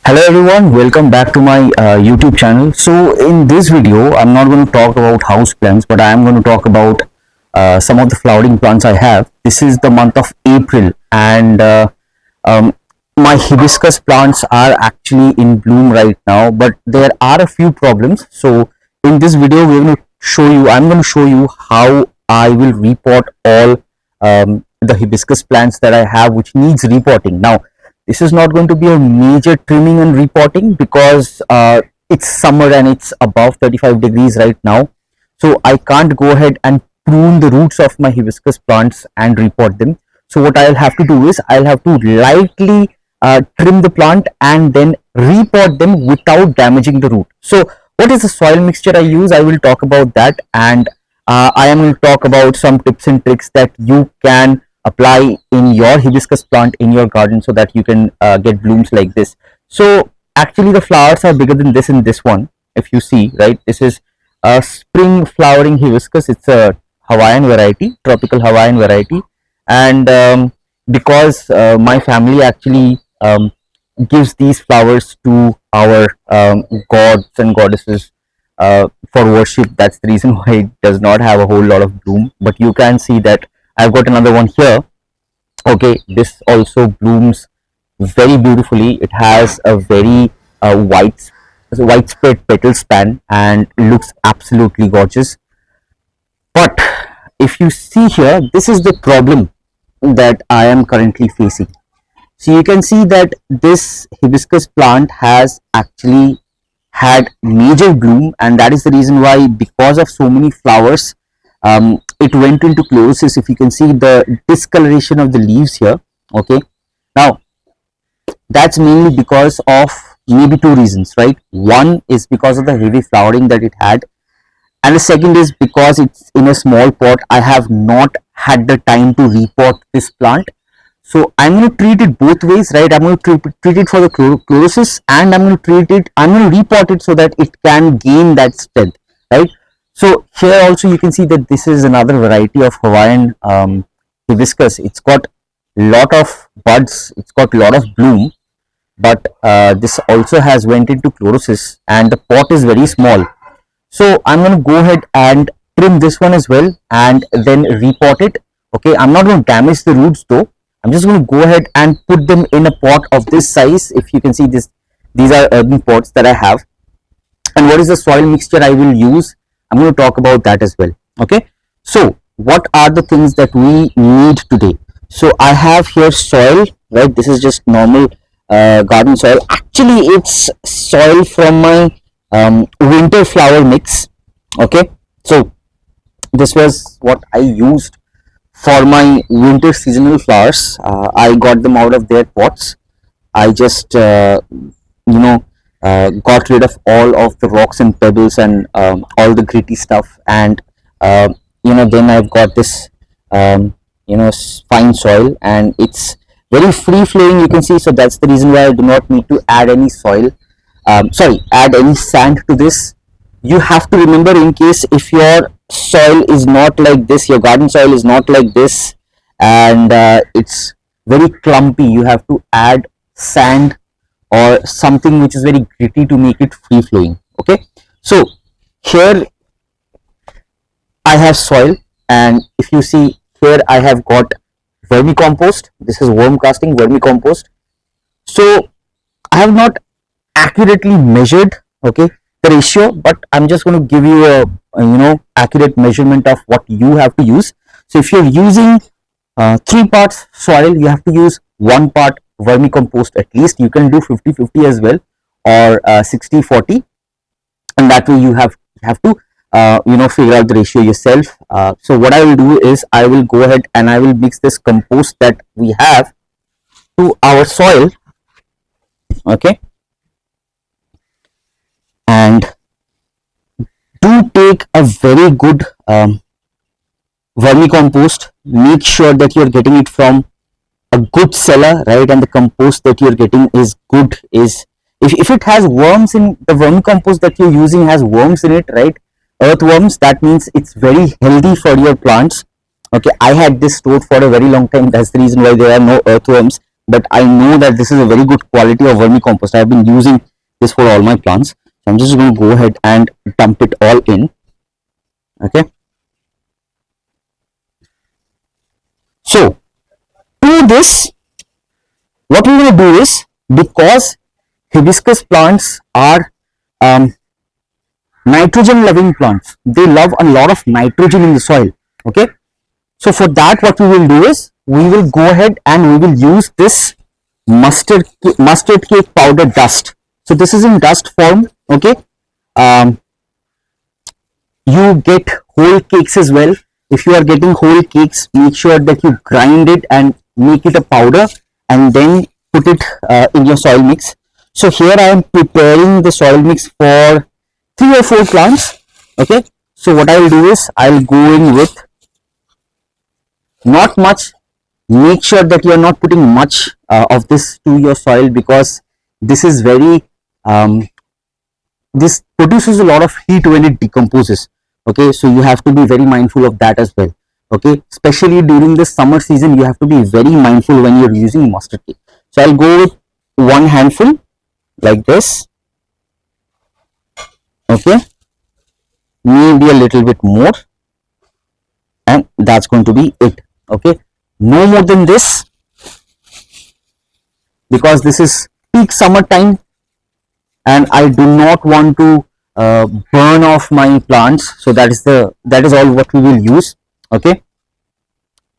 Hello everyone, welcome back to my YouTube channel. So in this video, I'm not going to talk about house plants, but I am going to talk about some of the flowering plants I have. This is the month of April, and um, my hibiscus plants are actually in bloom right now, but there are a few problems. So in this video, I'm going to show you how I will repot all the hibiscus plants that I have, which needs repotting. Now, this is not going to be a major trimming and repotting because it's summer and it's above 35 degrees right now. So I can't go ahead and prune the roots of my hibiscus plants and repot them. So what I'll have to do is I'll have to lightly trim the plant and then repot them without damaging the root. So what is the soil mixture I use? I will talk about that, and I am going to talk about some tips and tricks that you can apply in your hibiscus plant in your garden so that you can get blooms like this. So actually the flowers are bigger than this in this one. If you see, right, this is a spring flowering hibiscus. It's a Hawaiian variety, tropical Hawaiian variety, and because my family actually gives these flowers to our gods and goddesses for worship, that's the reason why it does not have a whole lot of bloom. But you can see that I've got another one here. Okay, this also blooms very beautifully. It has a very widespread petal span and looks absolutely gorgeous. But if you see here, this is the problem that I am currently facing. So you can see that this hibiscus plant has actually had major bloom, and that is the reason why, because of so many flowers, it went into chlorosis. If you can see the discoloration of the leaves here. Okay, now that's mainly because of maybe two reasons, right? One is because of the heavy flowering that it had, and the second is because it's in a small pot. I have not had the time to repot this plant, so I'm going to treat it both ways, right? I'm going to treat it for the chlorosis, and I'm going to repot it so that it can gain that strength, right? So here also you can see that this is another variety of Hawaiian hibiscus. It's got lot of buds, it's got lot of bloom, but this also has went into chlorosis, and the pot is very small. So I'm going to go ahead and trim this one as well and then repot it. Okay, I'm not going to damage the roots though. I'm just going to go ahead and put them in a pot of this size. If you can see this, these are earthen pots that I have. And what is the soil mixture I will use? I'm going to talk about that as well. Okay, so what are the things that we need today? So I have here soil, right? This is just normal garden soil. Actually, it's soil from my winter flower mix. Okay, so this was what I used for my winter seasonal flowers. I got them out of their pots. I just got rid of all of the rocks and pebbles and all the gritty stuff, and then I've got this fine soil, and it's very free flowing, you can see. So that's the reason why I do not need to add any add any sand to this. You have to remember, in case if your soil is not like this, your garden soil is not like this, and it's very clumpy, you have to add sand or something which is very gritty to make it free flowing. Okay, so here I have soil, and if you see here, I have got vermicompost. This is worm casting vermicompost. So I have not accurately measured, okay, the ratio, but I'm just going to give you a accurate measurement of what you have to use. So if you're using 3 parts soil, you have to use 1 part vermicompost at least. You can do 50-50 as well, or 60-40, and that way you have to figure out the ratio yourself. So what I will do is I will go ahead and I will mix this compost that we have to our soil. Okay, and do take a very good vermicompost. Make sure that you're getting it from a good seller, right? And the compost that you're getting is good. If it has worms in the vermicompost that you're using, has worms in it, right? Earthworms, that means it's very healthy for your plants. Okay, I had this stored for a very long time. That's the reason why there are no earthworms. but I know that this is a very good quality of vermicompost. I've been using this for all my plants, so I'm just going to go ahead and dump it all in. Okay, so to this, what we're going to do is, because hibiscus plants are um, nitrogen loving plants, they love a lot of nitrogen in the soil. Okay, so for that, what we will do is, we will go ahead and we will use this mustard cake powder dust. So this is in dust form. Okay, um, you get whole cakes as well. If you are getting whole cakes, make sure that you grind it and make it a powder, and then put it in your soil mix. So here I am preparing the soil mix for 3 or 4 plants. Okay, so what I will do is, I will go in with not much. Make sure that you are not putting much of this to your soil, because this is very this produces a lot of heat when it decomposes. Okay, so you have to be very mindful of that as well. Okay, especially during the summer season, you have to be very mindful when you're using mustard cake. So I'll go with 1 handful like this. Okay, maybe a little bit more, and that's going to be it. Okay, no more than this, because this is peak summer time and I do not want to burn off my plants. So that is all what we will use. Okay,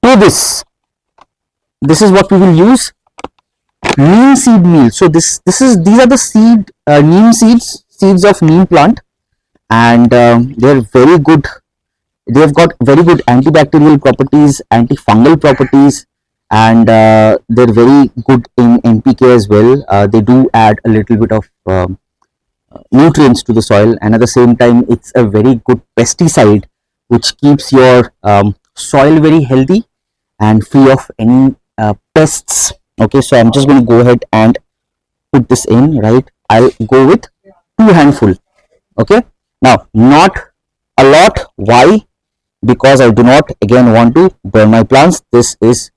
to this is what we will use: neem seed meal. So these are the neem seeds of neem plant, and they're very good. They've got very good antibacterial properties, antifungal properties, and they're very good in NPK as well. They do add a little bit of nutrients to the soil, and at the same time, it's a very good pesticide which keeps your soil very healthy and free of any pests. Okay, so I'm just going to go ahead and put this in. Right, I'll go with 2 handful. Okay, now not a lot. Why? Because I do not again want to burn my plants. This is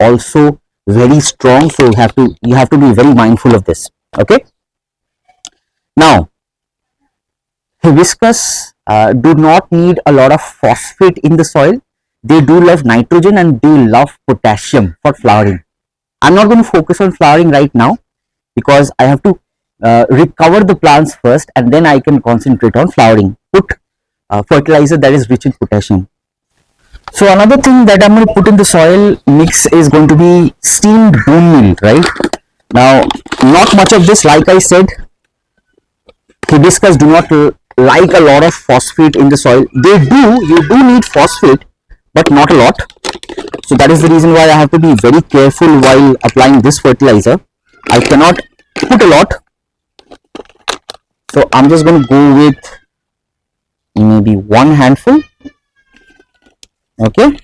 also very strong, so you have to be very mindful of this. Okay, now hibiscus do not need a lot of phosphate in the soil. They do love nitrogen and they love potassium for flowering. I'm not going to focus on flowering right now, because I have to recover the plants first, and then I can concentrate on flowering. Put fertilizer that is rich in potassium. So another thing that I'm going to put in the soil mix is going to be steamed bone meal. Right, now, not much of this. Like I said, hibiscus do not like a lot of phosphate in the soil. You do need phosphate, but not a lot. So that is the reason why I have to be very careful while applying this fertilizer. I cannot put a lot, so I'm just going to go with maybe 1 handful. Okay,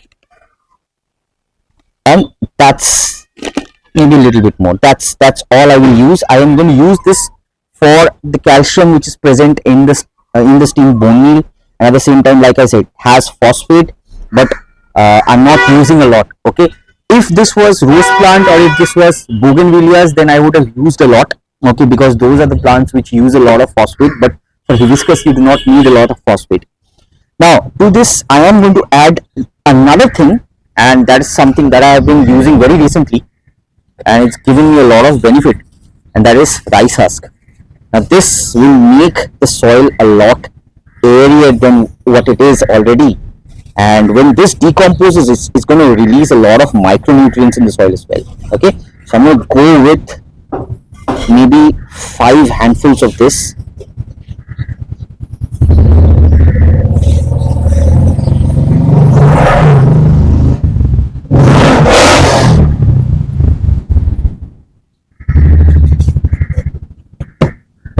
and that's maybe a little bit more. That's all I will use. I am going to use this for the calcium which is present in the steamed bone meal, and at the same time, like I said, has phosphate, but I'm not using a lot. Okay, if this was rose plant or if this was bougainvilleas, then I would have used a lot. Okay, because those are the plants which use a lot of phosphate, but for hibiscus you do not need a lot of phosphate. Now to this, I am going to add another thing, and that is something that I have been using very recently, and it's giving me a lot of benefit, and that is rice husk. Now this will make the soil a lot airier than what it is already, and when this decomposes, it's going to release a lot of micronutrients in the soil as well. Okay, so I'm going to go with maybe 5 handfuls of this.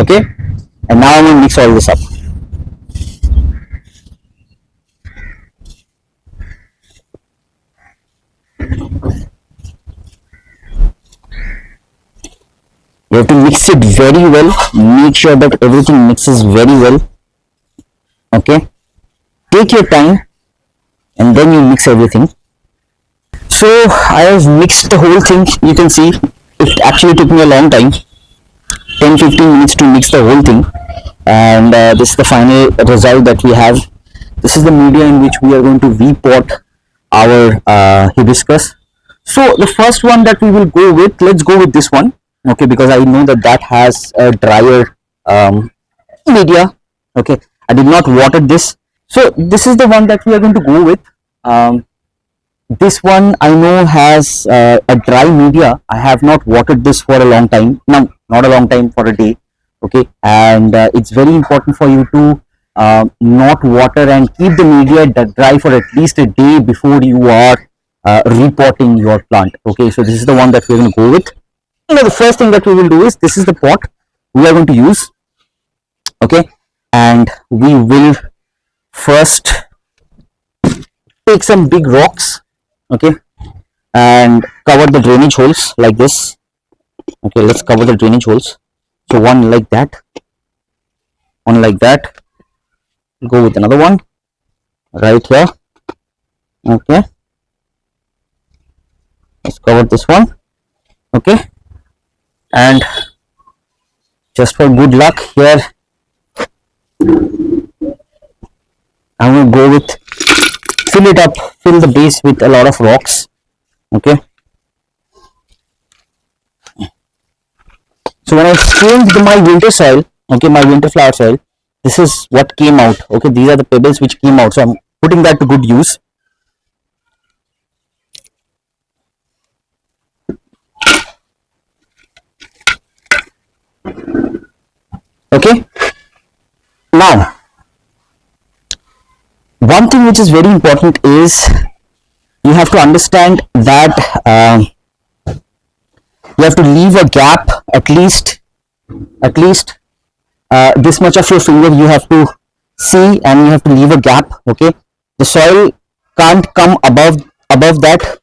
Okay, and now I'm going to mix all this up. You have to mix it very well. Make sure that everything mixes very well. Okay, take your time and then you mix everything. So I have mixed the whole thing. You can see it actually took me a long time, 10-15 minutes to mix the whole thing, and this is the final result that we have. This is the media in which we are going to repot our hibiscus. So the first one that we will go with, let's go with this one, okay, because I know that that has a drier media. Okay, I did not water this, so this is the one that we are going to go with. um, this one I know has a dry media. I have not watered this for a long time. No, not a long time, for a day. Okay, and it's very important for you to not water and keep the media dry for at least a day before you are repotting your plant. Okay, so this is the one that we're going to go with. Now the first thing that we will do is, this is the pot we are going to use. Okay, and we will first take some big rocks, okay, and cover the drainage holes like this. Okay, let's cover the drainage holes. So one like that, one like that. Go with another one right here. Okay, let's cover this one. Okay, and just for good luck here, I'm going to go with, fill it up, fill the base with a lot of rocks. Okay, so when I changed my winter soil, okay, my winter flower soil, this is what came out. Okay, these are the pebbles which came out, so I'm putting that to good use. Okay, now one thing which is very important is, you have to understand that you have to leave a gap, at least this much of your finger you have to see, and you have to leave a gap. Okay, the soil can't come above that.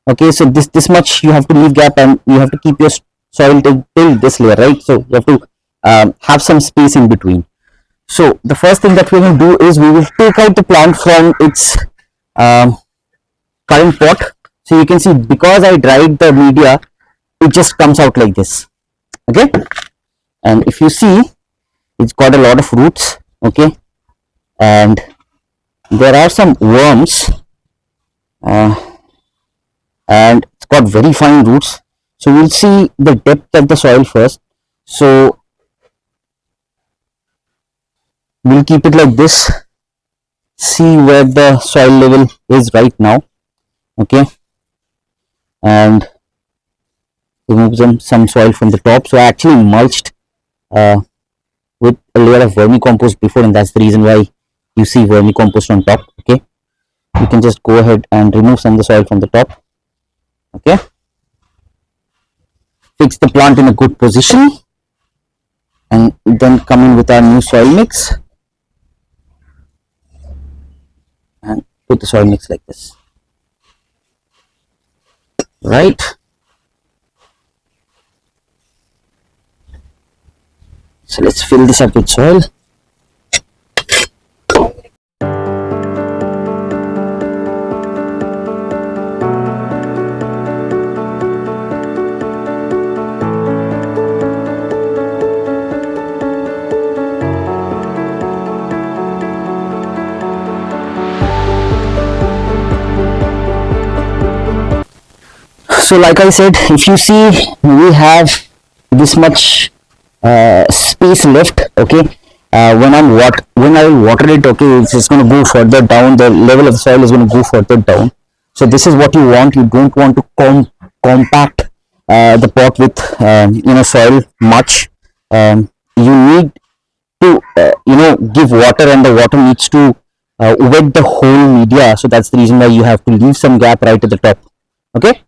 Okay, so this much you have to leave gap, and you have to keep your soil till this layer, right? So you have to have some space in between. So the first thing that we will do is, we will take out the plant from its current pot. So you can see, because I dried the media, it just comes out like this. Okay, and if you see, it's got a lot of roots. Okay, and there are some worms, and it's got very fine roots. So we'll see the depth of the soil first. So we'll keep it like this, see where the soil level is right now. Okay, and remove some soil from the top. So I actually mulched with a layer of vermicompost before, and that's the reason why you see vermicompost on top. Okay, you can just go ahead and remove some of the soil from the top. Okay, fix the plant in a good position, and then come in with our new soil mix and put the soil mix like this. Right, so let's fill this up with soil. So like I said, if you see, we have this much space left. Okay, when I water it, okay, it's just going to go further down. The level of the soil is going to go further down. So this is what you want. You don't want to compact the pot with soil much. You need to give water, and the water needs to wet the whole media. So that's the reason why you have to leave some gap right at the top. Okay,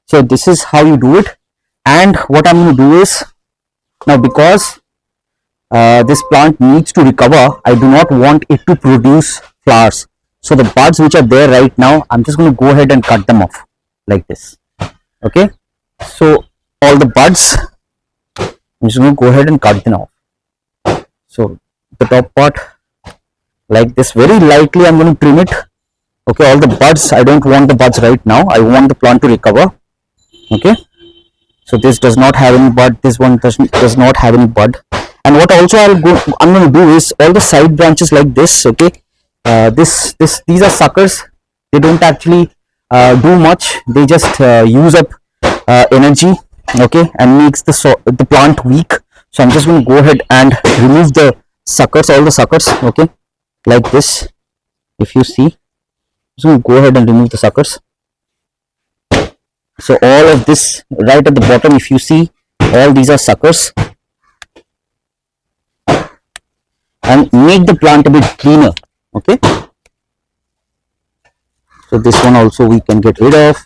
so this is how you do it. And what I'm going to do is, now because this plant needs to recover, I do not want it to produce flowers. So the buds which are there right now, I'm just going to go ahead and cut them off like this. Okay, so all the buds, I'm just going to go ahead and cut them off. So the top part like this, very lightly I'm going to trim it. Okay, all the buds, I don't want the buds right now. I want the plant to recover. Okay, So this does not have any bud, this one does not have any bud. And what also I'm going to do is all the side branches like this, okay, these are suckers. They don't actually do much, they just use up energy, okay, and makes the plant weak. So I'm just going to go ahead and remove the suckers, all the suckers, okay, like this. If you see, so go ahead and remove the suckers. So all of this right at the bottom, if you see, all these are suckers, and make the plant a bit cleaner, okay. So this one also we can get rid of,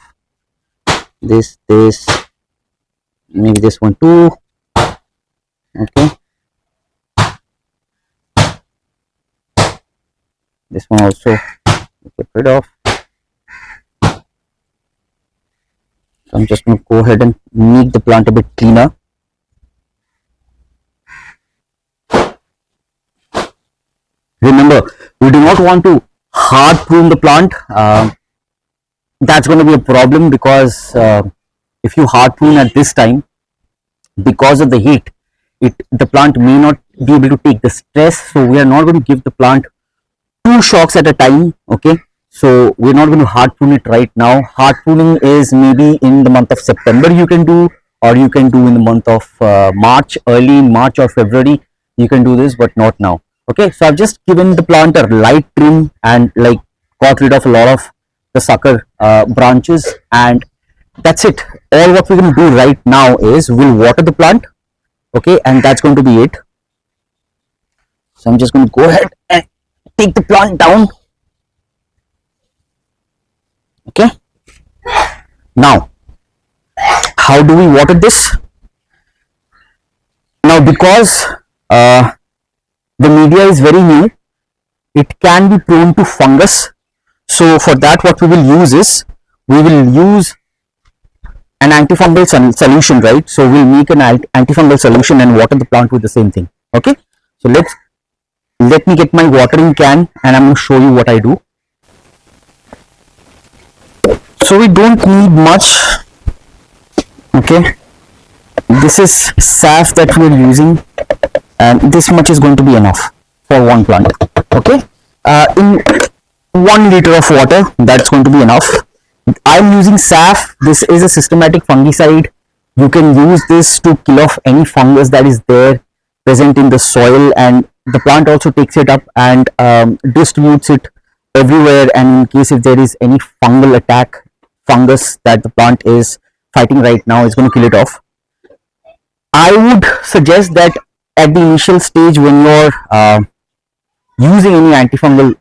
this maybe this one too, okay. This one also get rid of. So I'm just going to go ahead and make the plant a bit cleaner. Remember, we do not want to hard prune the plant. That's going to be a problem, because if you hard prune at this time, because of the heat, the plant may not be able to take the stress. So we are not going to give the plant two shocks at a time, okay. So we're not going to hard prune it right now. Hard pruning is maybe in the month of September you can do, or you can do in the month of March, early March or February you can do this, but not now, okay. So I've just given the plant a light trim and like got rid of a lot of the sucker branches, and that's it. All what we're going to do right now is we'll water the plant, okay, and that's going to be it. So I'm just going to go ahead and take the plant down, okay. Now how do we water this? Now, because the media is very new, it can be prone to fungus. So for that, what we will use is, we will use an antifungal solution, right? So we'll make an antifungal solution and water the plant with the same thing, okay. So let me get my watering can, and I'm going to show you what I do. So we don't need much, okay. This is SAF that we're using, and this much is going to be enough for one plant, okay. In 1 liter of water, that's going to be enough. I'm using SAF. This is a systematic fungicide. You can use this to kill off any fungus that is there present in the soil, and the plant also takes it up and distributes it everywhere. And in case if there is any fungal attack, fungus that the plant is fighting right now, is going to kill it off. I would suggest that at the initial stage, when you're using any antifungal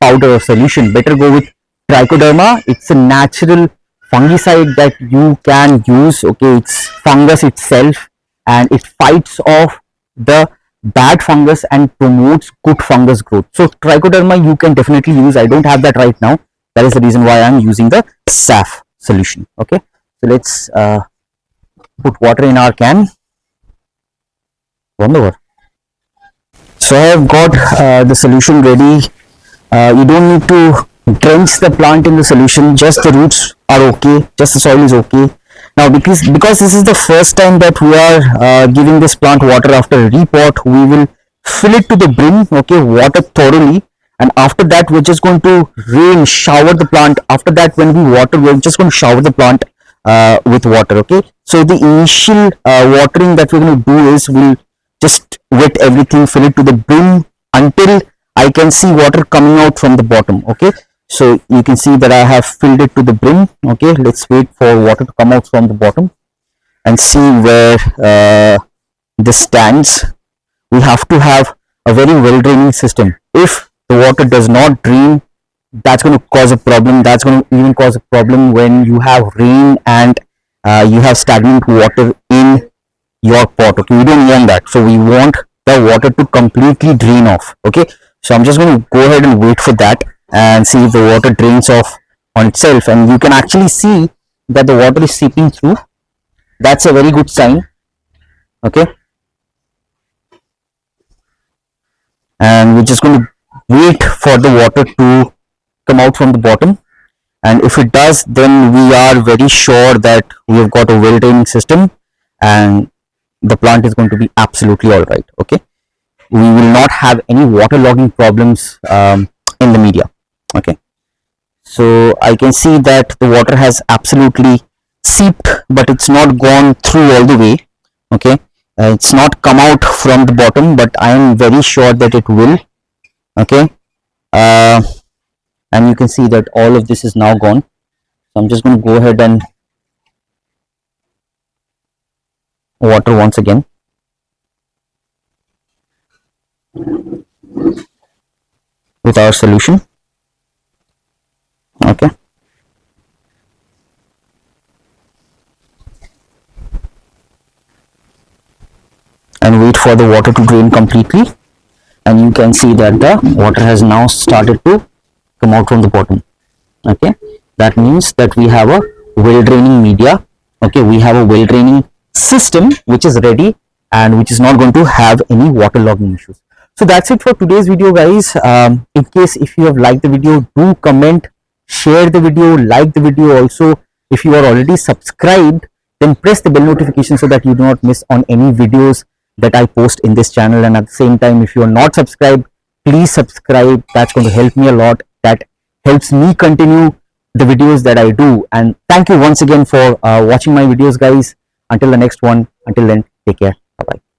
powder or solution, better go with trichoderma. It's a natural fungicide that you can use, okay. It's fungus itself, and it fights off the bad fungus and promotes good fungus growth. So trichoderma you can definitely use. I don't have that right now. That is the reason why I'm using the SAF solution, okay. So let's put water in our can. Wonderful. So I have got the solution ready. You don't need to drench the plant in the solution, just the roots are okay, just the soil is okay. Now because this is the first time that we are giving this plant water after a repot, we will fill it to the brim, okay, water thoroughly, and after that we're just going to shower the plant. After that, when we water, we're just going to shower the plant with water, okay. So the initial watering that we're going to do is, we'll just wet everything, fill it to the brim until I can see water coming out from the bottom, okay. So you can see that I have filled it to the brim, okay. Let's wait for water to come out from the bottom and see where this stands. We have to have a very well draining system. If the water does not drain, that's going to cause a problem. That's going to even cause a problem when you have rain and you have stagnant water in your pot, okay. We don't want that. So we want the water to completely drain off, okay. So I'm just going to go ahead and wait for that and see if the water drains off on itself, and you can actually see that the water is seeping through. That's a very good sign, okay. And we're just going to wait for the water to come out from the bottom, and if it does, then we are very sure that we have got a well draining system, and the plant is going to be absolutely all right. Okay, we will not have any waterlogging problems in the media. Okay, so I can see that the water has absolutely seeped, but it's not gone through all the way. Okay, it's not come out from the bottom, but I am very sure that it will. Okay, uh, and you can see that all of this is now gone. So I'm just going to go ahead and water once again with our solution. Okay, and wait for the water to drain completely, and you can see that the water has now started to come out from the bottom. Okay, that means that we have a well draining media. Okay, we have a well draining system which is ready and which is not going to have any waterlogging issues. So that's it for today's video, guys. In case if you have liked the video, do comment, share the video, like the video. Also, if you are already subscribed, then press the bell notification so that you do not miss on any videos that I post in this channel. And at the same time, if you are not subscribed, please subscribe. That's going to help me a lot. That helps me continue the videos that I do. And thank you once again for watching my videos, guys. Until the next one, until then, take care. Bye bye.